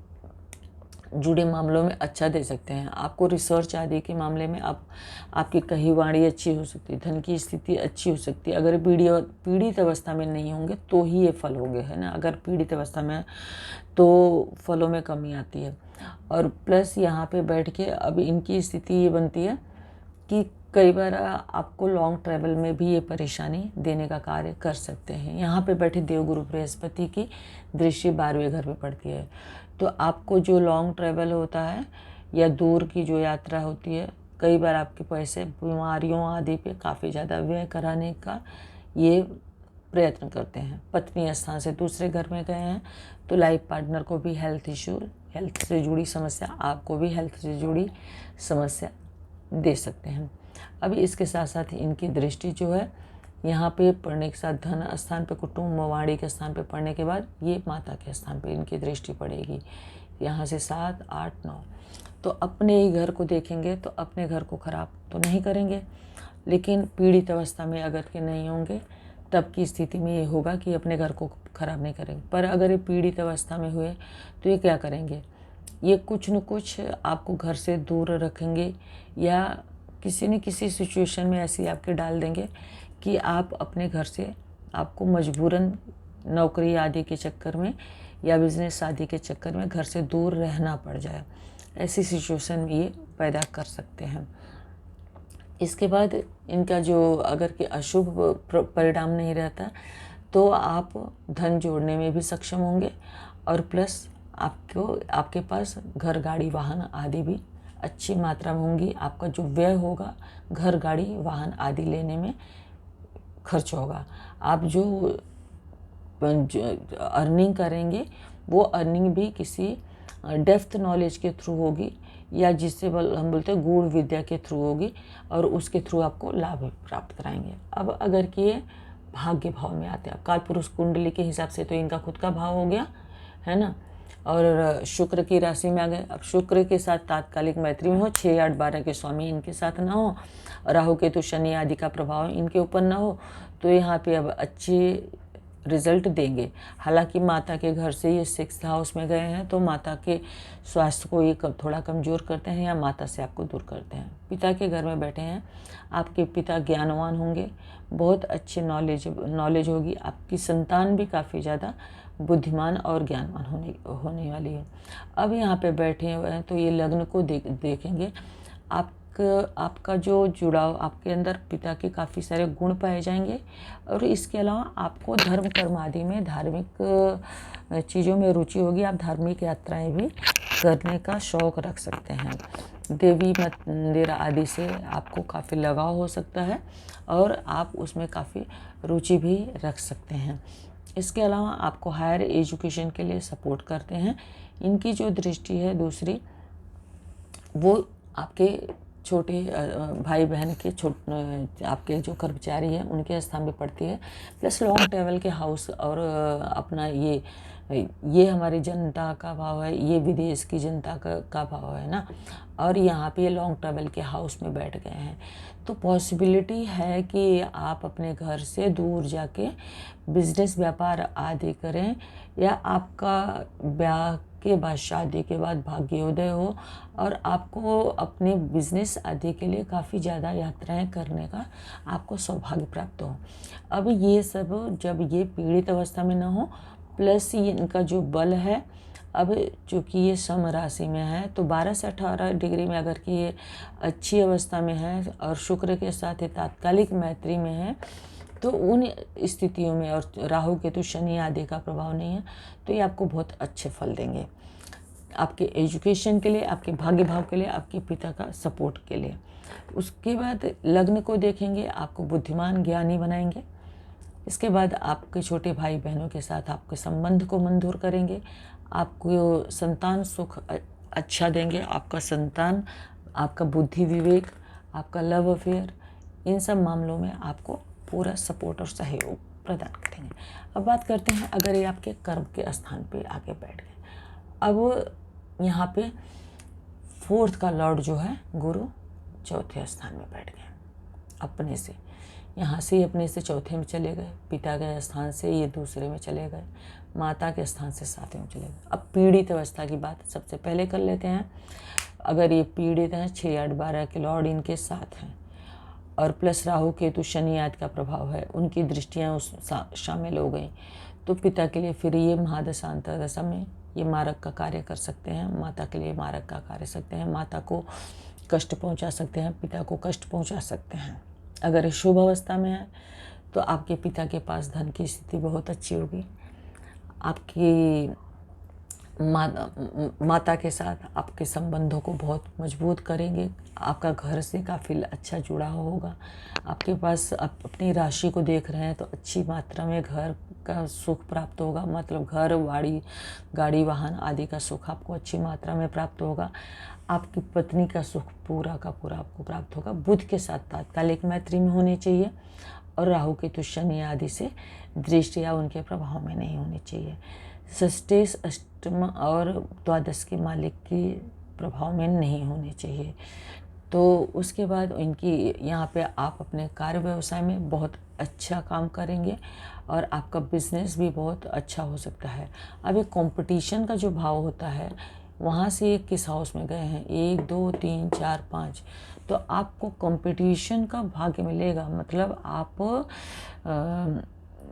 Speaker 1: जुड़े मामलों में अच्छा दे सकते हैं। आपको रिसर्च आदि के मामले में आपकी कही वाणी अच्छी हो सकती है, धन की स्थिति अच्छी हो सकती है। अगर पीड़ित अवस्था में नहीं होंगे तो ही ये फल होंगे, है ना। अगर पीड़ित अवस्था में तो फलों में कमी आती है। और प्लस यहाँ पे बैठ के अब इनकी स्थिति ये बनती है कि कई बार आपको लॉन्ग ट्रैवल में भी ये परेशानी देने का कार्य कर सकते हैं। यहाँ पे बैठे देवगुरु बृहस्पति की दृष्टि 12वें घर में पड़ती है तो आपको जो लॉन्ग ट्रैवल होता है या दूर की जो यात्रा होती है, कई बार आपके पैसे बीमारियों आदि पे काफ़ी ज़्यादा व्यय कराने का ये प्रयत्न करते हैं। पत्नी स्थान से दूसरे घर में गए हैं तो लाइफ पार्टनर को भी हेल्थ इशू, हेल्थ से जुड़ी समस्या, आपको भी हेल्थ से जुड़ी समस्या दे सकते हैं। अभी इसके साथ साथ इनकी दृष्टि जो है यहाँ पे पढ़ने के साथ धन स्थान पे, कुटुंब वाणी के स्थान पे पढ़ने के बाद ये माता के स्थान पे इनकी दृष्टि पड़ेगी। यहाँ से 7, 8, 9 तो अपने ही घर को देखेंगे तो अपने घर को खराब तो नहीं करेंगे, लेकिन पीड़ित अवस्था में अगर के नहीं होंगे तब की स्थिति में ये होगा कि अपने घर को खराब नहीं करेंगे। पर अगर ये पीड़ित अवस्था में हुए तो ये क्या करेंगे, ये कुछ न कुछ आपको घर से दूर रखेंगे या किसी न किसी सिचुएशन में ऐसी आपके डाल देंगे कि आप अपने घर से, आपको मजबूरन नौकरी आदि के चक्कर में या बिजनेस आदि के चक्कर में घर से दूर रहना पड़ जाए। ऐसी सिचुएशन में ये पैदा कर सकते हैं। इसके बाद इनका जो अगर कि अशुभ परिणाम नहीं रहता तो आप धन जोड़ने में भी सक्षम होंगे और प्लस आपके पास घर, गाड़ी, वाहन आदि भी अच्छी मात्रा में होंगी। आपका जो व्यय होगा घर, गाड़ी, वाहन आदि लेने में खर्च होगा। आप जो अर्निंग करेंगे वो अर्निंग भी किसी डेप्थ नॉलेज के थ्रू होगी या जिससे हम बोलते हैं गूढ़ विद्या के थ्रू होगी और उसके थ्रू आपको लाभ प्राप्त कराएंगे। अब अगर कि ये भाग्य भाव में आते हैं, काल पुरुष कुंडली के हिसाब से तो इनका खुद का भाव हो गया, है ना। और शुक्र की राशि में आ गए। अब शुक्र के साथ तात्कालिक मैत्री में हो, 6, 8, 12 के स्वामी इनके साथ ना हो, राहु केतु शनि आदि का प्रभाव इनके ऊपर ना हो तो यहाँ पे अब अच्छी रिजल्ट देंगे। हालांकि माता के घर से ये 6th हाउस में गए हैं तो माता के स्वास्थ्य को ये थोड़ा कमज़ोर करते हैं या माता से आपको दूर करते हैं। पिता के घर में बैठे हैं, आपके पिता ज्ञानवान होंगे, बहुत अच्छे नॉलेज होगी। आपकी संतान भी काफ़ी ज़्यादा बुद्धिमान और ज्ञानवान होने वाली है। अब यहाँ पे बैठे हुए हैं तो ये लग्न को देखेंगे। आपका जो जुड़ाव, आपके अंदर पिता के काफ़ी सारे गुण पाए जाएंगे और इसके अलावा आपको धर्म कर्म आदि में, धार्मिक चीज़ों में रुचि होगी। आप धार्मिक यात्राएं भी करने का शौक़ रख सकते हैं। देवी मंदिर आदि से आपको काफ़ी लगाव हो सकता है और आप उसमें काफ़ी रुचि भी रख सकते हैं। इसके अलावा आपको हायर एजुकेशन के लिए सपोर्ट करते हैं। इनकी जो दृष्टि है दूसरी, वो आपके छोटे भाई बहन के आपके जो कर्मचारी हैं उनके स्थान पे पड़ती है। प्लस लॉन्ग ट्रैवल के हाउस और अपना ये हमारी जनता का भाव है, ये विदेश की जनता का भाव है ना। और यहाँ पे लॉन्ग ट्रैवल के हाउस में बैठ गए हैं तो पॉसिबिलिटी है कि आप अपने घर से दूर जाके बिजनेस व्यापार आदि करें, या आपका ब्याह के बाद, शादी के बाद भाग्योदय हो और आपको अपने बिजनेस आदि के लिए काफ़ी ज़्यादा यात्राएं करने का आपको सौभाग्य प्राप्त हो। अब ये सब जब ये पीड़ित अवस्था में ना हो, प्लस ये इनका जो बल है, अब चूँकि ये सम राशि में है तो 12 से 18 डिग्री में अगर कि ये अच्छी अवस्था में है और शुक्र के साथ ये तात्कालिक मैत्री में है, तो उन स्थितियों में, और राहु केतु शनि आदि का प्रभाव नहीं है, तो ये आपको बहुत अच्छे फल देंगे। आपके एजुकेशन के लिए, आपके भाग्य भाव के लिए, आपके पिता का सपोर्ट के लिए। उसके बाद लग्न को देखेंगे, आपको बुद्धिमान ज्ञानी बनाएंगे। इसके बाद आपके छोटे भाई बहनों के साथ आपके संबंध को मंजूर करेंगे। आपको संतान सुख अच्छा देंगे। आपका संतान, आपका बुद्धि विवेक, आपका लव अफेयर, इन सब मामलों में आपको पूरा सपोर्ट और सहयोग प्रदान करेंगे। अब बात करते हैं अगर ये आपके कर्म के स्थान पे आके बैठ गए। अब यहाँ पे 4th का लॉर्ड जो है गुरु 4थे स्थान में बैठ गए अपने से। यहाँ से ही अपने से 4थे में चले गए, पिता के स्थान से ये दूसरे में चले गए, माता के स्थान से 7वें में चले गए। अब पीड़ित अवस्था की बात सबसे पहले कर लेते हैं। अगर ये पीड़ित हैं, 6, 8, 12 के लॉर्ड इनके साथ हैं और प्लस राहु केतु शनि आदि का प्रभाव है, उनकी दृष्टियाँ उस शामिल हो गई, तो पिता के लिए फिर ये महादशा अंतर्दशा में ये मारक का कार्य कर सकते हैं। माता के लिए मारक का कार्य सकते हैं, माता को कष्ट पहुंचा सकते हैं, पिता को कष्ट पहुंचा सकते हैं। अगर शुभ अवस्था में है तो आपके पिता के पास धन की स्थिति बहुत अच्छी होगी। आपकी माता के साथ आपके संबंधों को बहुत मजबूत करेंगे। आपका घर से काफ़ी अच्छा जुड़ाव होगा। आपके पास अपनी राशि को देख रहे हैं तो अच्छी मात्रा में घर का सुख प्राप्त होगा, मतलब घर, गाड़ी वाहन आदि का सुख आपको अच्छी मात्रा में प्राप्त होगा। आपकी पत्नी का सुख पूरा का पूरा आपको प्राप्त होगा। बुध के साथ तात्कालिक मैत्री में होनी चाहिए और राहु केतु शनि आदि से दृष्टिया उनके प्रभाव में नहीं होनी चाहिए। षष्ठेश, अष्टम और द्वादश के मालिक की प्रभाव में नहीं होने चाहिए। तो उसके बाद इनकी यहाँ पे आप अपने कार्य व्यवसाय में बहुत अच्छा काम करेंगे और आपका बिजनेस भी बहुत अच्छा हो सकता है। अब एक कंपटीशन का जो भाव होता है, वहाँ से किस हाउस में गए हैं, 1, 2, 3, 4, 5, तो आपको कंपटीशन का भाग्य मिलेगा। मतलब आप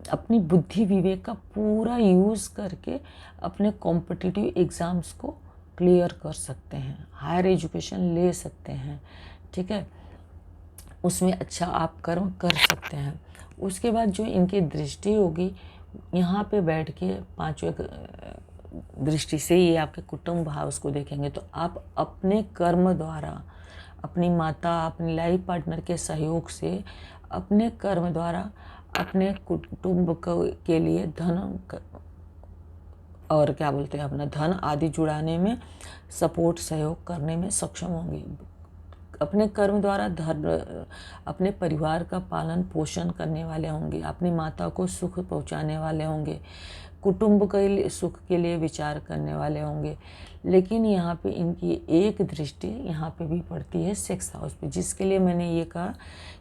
Speaker 1: अपनी बुद्धि विवेक का पूरा यूज़ करके अपने कॉम्पिटिटिव एग्ज़ाम्स को क्लियर कर सकते हैं, हायर एजुकेशन ले सकते हैं, ठीक है, उसमें अच्छा आप कर्म कर सकते हैं। उसके बाद जो इनकी दृष्टि होगी, यहाँ पे बैठ के 5वें दृष्टि से ये आपके कुटुंब भाव उसको देखेंगे, तो आप अपने कर्म द्वारा, अपनी माता, अपनी लाइफ पार्टनर के सहयोग से, अपने कर्म द्वारा अपने कुटुंब के लिए धन और क्या बोलते हैं, अपना धन आदि जुड़ाने में सपोर्ट, सहयोग करने में सक्षम होंगे। अपने कर्म द्वारा अपने परिवार का पालन पोषण करने वाले होंगे, अपनी माता को सुख पहुंचाने वाले होंगे, कुटुंब के लिए, सुख के लिए विचार करने वाले होंगे। लेकिन यहाँ पे इनकी एक दृष्टि यहाँ पे भी पड़ती है 6th हाउस पे, जिसके लिए मैंने ये कहा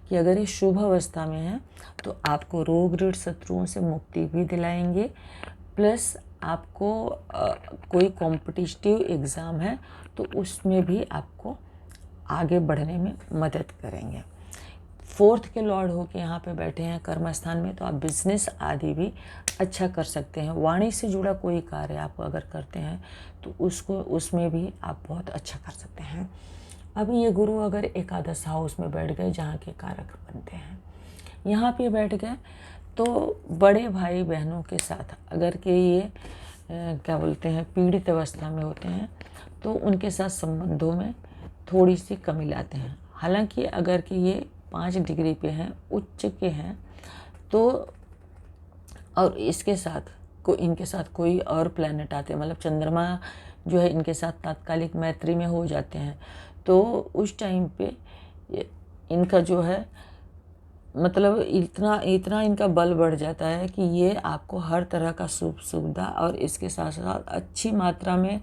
Speaker 1: कि अगर ये शुभ अवस्था में है तो आपको रोग ऋण शत्रुओं से मुक्ति भी दिलाएंगे, प्लस आपको कोई कॉम्पिटिटिव एग्ज़ाम है तो उसमें भी आपको आगे बढ़ने में मदद करेंगे। 4th के लॉर्ड होके यहाँ पे बैठे हैं कर्म स्थान में, तो आप बिजनेस आदि भी अच्छा कर सकते हैं। वाणी से जुड़ा कोई कार्य आप अगर करते हैं तो उसमें भी आप बहुत अच्छा कर सकते हैं। अब ये गुरु अगर एकादश हाउस में बैठ गए जहाँ के कारक बनते हैं, यहाँ पे बैठ गए तो बड़े भाई बहनों के साथ अगर के ये क्या बोलते हैं पीड़ित अवस्था में होते हैं तो उनके साथ संबंधों में थोड़ी सी कमी लाते हैं। हालांकि अगर कि ये 5 डिग्री पे हैं, उच्च के हैं, तो और इसके साथ इनके साथ कोई और प्लैनेट आते हैं, मतलब चंद्रमा जो है इनके साथ तात्कालिक मैत्री में हो जाते हैं, तो उस टाइम पे इनका जो है मतलब इतना इनका बल बढ़ जाता है कि ये आपको हर तरह का सुविधा और इसके साथ साथ अच्छी मात्रा में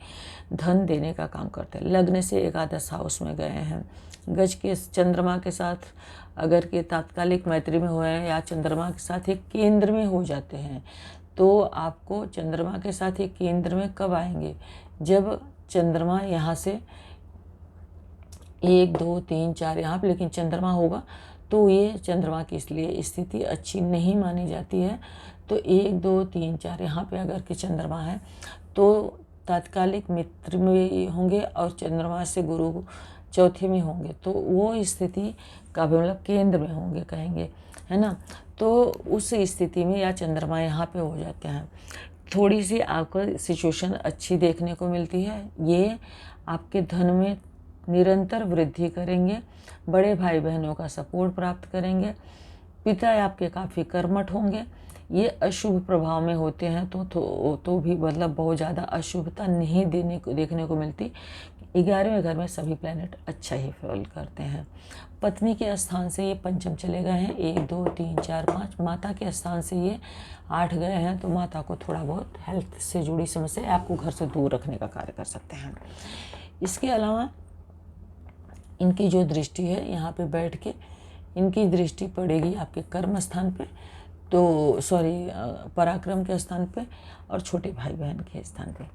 Speaker 1: धन देने का काम करते हैं। लग्न से एकादश हाउस में गए हैं, गज के चंद्रमा के साथ अगर के तात्कालिक मैत्री में हुए हैं या चंद्रमा के साथ एक केंद्र में हो जाते हैं, तो आपको चंद्रमा के साथ एक केंद्र में कब आएंगे, जब चंद्रमा यहाँ से 1 2 3 4 यहाँ पर लेकिन चंद्रमा होगा तो ये चंद्रमा की इसलिए स्थिति अच्छी नहीं मानी जाती है। तो 1 2 3 4 यहाँ पे अगर के चंद्रमा है तो तात्कालिक मित्र में होंगे और चंद्रमा से गुरु चौथे में होंगे, तो वो स्थिति का भी मतलब केंद्र में होंगे कहेंगे, है ना। तो उस स्थिति में या चंद्रमा यहाँ पे हो जाते हैं, थोड़ी सी आपको सिचुएशन अच्छी देखने को मिलती है। ये आपके धन में निरंतर वृद्धि करेंगे, बड़े भाई बहनों का सपोर्ट प्राप्त करेंगे, पिता आपके काफ़ी कर्मठ होंगे। ये अशुभ प्रभाव में होते हैं तो भी मतलब बहुत ज़्यादा अशुभता नहीं देखने को मिलती। 11वें घर में सभी प्लैनेट अच्छा ही फॉल करते हैं। पत्नी के स्थान से ये पंचम चले गए हैं, 1 2 3 4 5। माता के स्थान से ये 8 गए हैं, तो माता को थोड़ा बहुत हेल्थ से जुड़ी समस्या आपको घर से दूर रखने का कार्य कर सकते हैं। इसके अलावा इनकी जो दृष्टि है यहाँ पे बैठ के इनकी दृष्टि पड़ेगी आपके कर्म स्थान पे, तो पराक्रम के स्थान पे और छोटे भाई बहन के स्थान पे।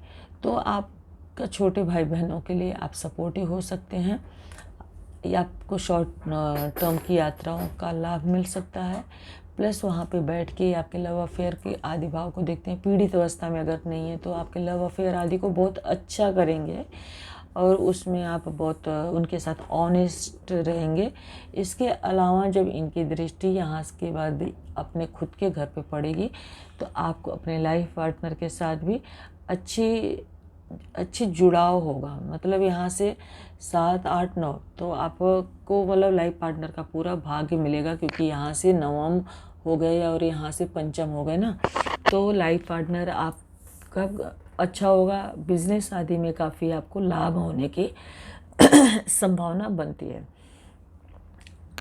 Speaker 1: तो आपका छोटे भाई बहनों के लिए आप सपोर्टिव हो सकते हैं, या आपको शॉर्ट टर्म की यात्राओं का लाभ मिल सकता है। प्लस वहाँ पे बैठ के आपके लव अफेयर के आदि भाव को देखते हैं। पीड़ित अवस्था में अगर नहीं है तो आपके लव अफेयर आदि को बहुत अच्छा करेंगे और उसमें आप बहुत उनके साथ ऑनेस्ट रहेंगे। इसके अलावा जब इनकी दृष्टि यहाँ के बाद अपने खुद के घर पे पड़ेगी तो आपको अपने लाइफ पार्टनर के साथ भी अच्छी जुड़ाव होगा। मतलब यहाँ से 7 8 9 तो आपको मतलब लाइफ पार्टनर का पूरा भाग्य मिलेगा, क्योंकि यहाँ से नवम हो गए और यहाँ से पंचम हो गए ना, तो लाइफ पार्टनर आपका अच्छा होगा। बिजनेस आदि में काफ़ी आपको लाभ होने की संभावना बनती है।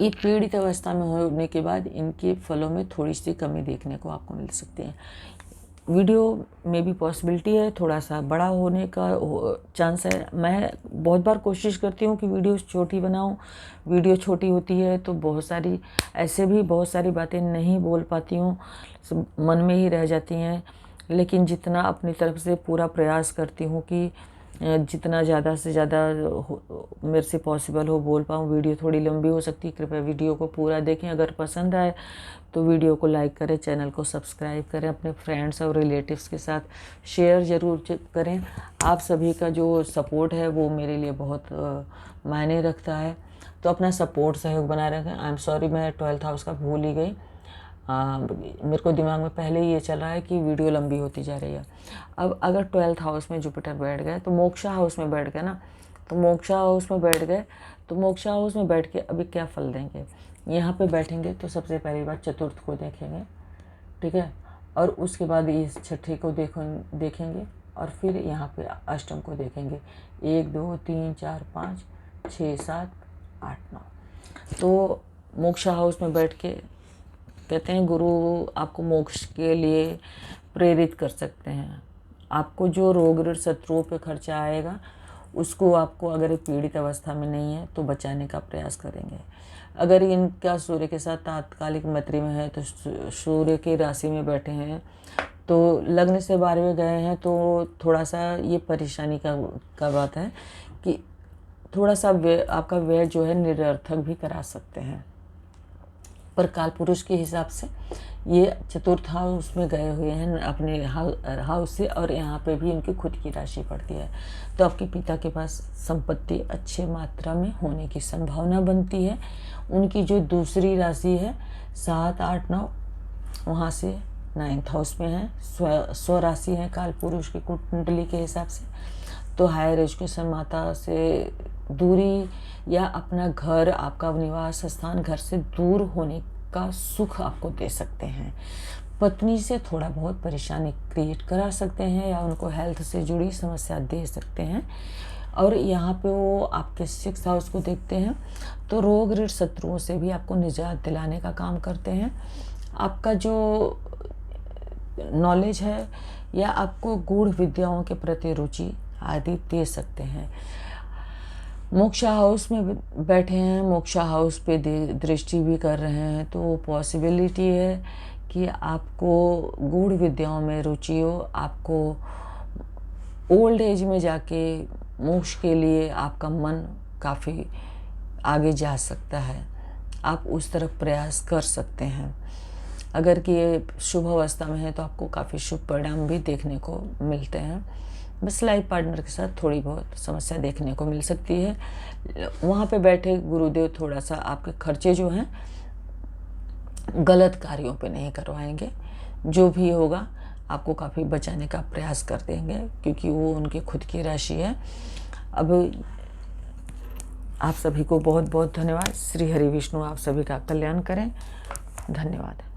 Speaker 1: ये पीड़ित अवस्था में होने के बाद इनके फलों में थोड़ी सी कमी देखने को आपको मिल सकती है। वीडियो में भी पॉसिबिलिटी है थोड़ा सा बड़ा होने का चांस है। मैं बहुत बार कोशिश करती हूँ कि वीडियो छोटी बनाऊँ, वीडियो छोटी होती है तो बहुत सारी बातें नहीं बोल पाती हूँ, मन में ही रह जाती हैं। लेकिन जितना अपनी तरफ से पूरा प्रयास करती हूँ कि जितना ज़्यादा से ज़्यादा मेरे से पॉसिबल हो बोल पाऊँ। वीडियो थोड़ी लंबी हो सकती है, कृपया वीडियो को पूरा देखें। अगर पसंद आए तो वीडियो को लाइक करें, चैनल को सब्सक्राइब करें, अपने फ्रेंड्स और रिलेटिव्स के साथ शेयर ज़रूर करें। आप सभी का जो सपोर्ट है वो मेरे लिए बहुत मायने रखता है, तो अपना सपोर्ट सहयोग बनाए रखें। आई एम सॉरी, मैं 12th हाउस का भूल ही गई। मेरे को दिमाग में पहले ही ये चल रहा है कि वीडियो लंबी होती जा रही है। अब अगर 12th हाउस में जुपिटर बैठ गए तो मोक्षा हाउस में बैठ गए ना, तो मोक्षा हाउस में बैठ गए तो मोक्षा हाउस में बैठ के अभी क्या फल देंगे। यहाँ पे बैठेंगे तो सबसे पहली बार चतुर्थ को देखेंगे, ठीक है, और उसके बाद इस छठे को देखेंगे और फिर यहाँ पे अष्टम को देखेंगे। 1 2 3 4 5 6 7 8 9। तो मोक्षा हाउस में बैठ के कहते हैं गुरु आपको मोक्ष के लिए प्रेरित कर सकते हैं। आपको जो रोग ऋण शत्रुओं पे खर्चा आएगा उसको आपको, अगर ये पीड़ित अवस्था में नहीं है तो बचाने का प्रयास करेंगे। अगर इनका सूर्य के साथ तात्कालिक मैत्री में है तो सूर्य की राशि में बैठे हैं तो लग्न से 12वें गए हैं तो थोड़ा सा ये परेशानी का बात है कि थोड़ा सा आपका व्यय जो है निरर्थक भी करा सकते हैं। पर काल पुरुष के हिसाब से ये चतुर्थ हाउस में गए हुए हैं अपने हाउस से, और यहाँ पे भी इनकी खुद की राशि पड़ती है। तो आपके पिता के पास संपत्ति अच्छे मात्रा में होने की संभावना बनती है। उनकी जो दूसरी राशि है 7, 8, 9 वहाँ से 9th हाउस में है, स्व राशि है काल पुरुष की कुंडली के हिसाब से। तो हायर एजुकेशन, माता से दूरी या अपना घर, आपका निवास स्थान घर से दूर होने का सुख आपको दे सकते हैं। पत्नी से थोड़ा बहुत परेशानी क्रिएट करा सकते हैं या उनको हेल्थ से जुड़ी समस्या दे सकते हैं। और यहाँ पे वो आपके 6th हाउस को देखते हैं तो रोग ऋण शत्रुओं से भी आपको निजात दिलाने का काम करते हैं। आपका जो नॉलेज है या आपको गूढ़ विद्याओं के प्रति रुचि आदि दे सकते हैं। मोक्षा हाउस में बैठे हैं, मोक्षा हाउस पे दृष्टि भी कर रहे हैं तो पॉसिबिलिटी है कि आपको गूढ़ विद्याओं में रुचि हो। आपको ओल्ड एज में जाके मोक्ष के लिए आपका मन काफ़ी आगे जा सकता है, आप उस तरफ प्रयास कर सकते हैं। अगर कि ये शुभ अवस्था में है तो आपको काफ़ी शुभ परिणाम भी देखने को मिलते हैं। बस लाइफ पार्टनर के साथ थोड़ी बहुत समस्या देखने को मिल सकती है। वहाँ पे बैठे गुरुदेव थोड़ा सा आपके खर्चे जो हैं गलत कार्यों पे नहीं करवाएंगे। जो भी होगा आपको काफ़ी बचाने का प्रयास कर देंगे क्योंकि वो उनकी खुद की राशि है। अब आप सभी को बहुत बहुत धन्यवाद। श्री हरि विष्णु आप सभी का कल्याण करें। धन्यवाद।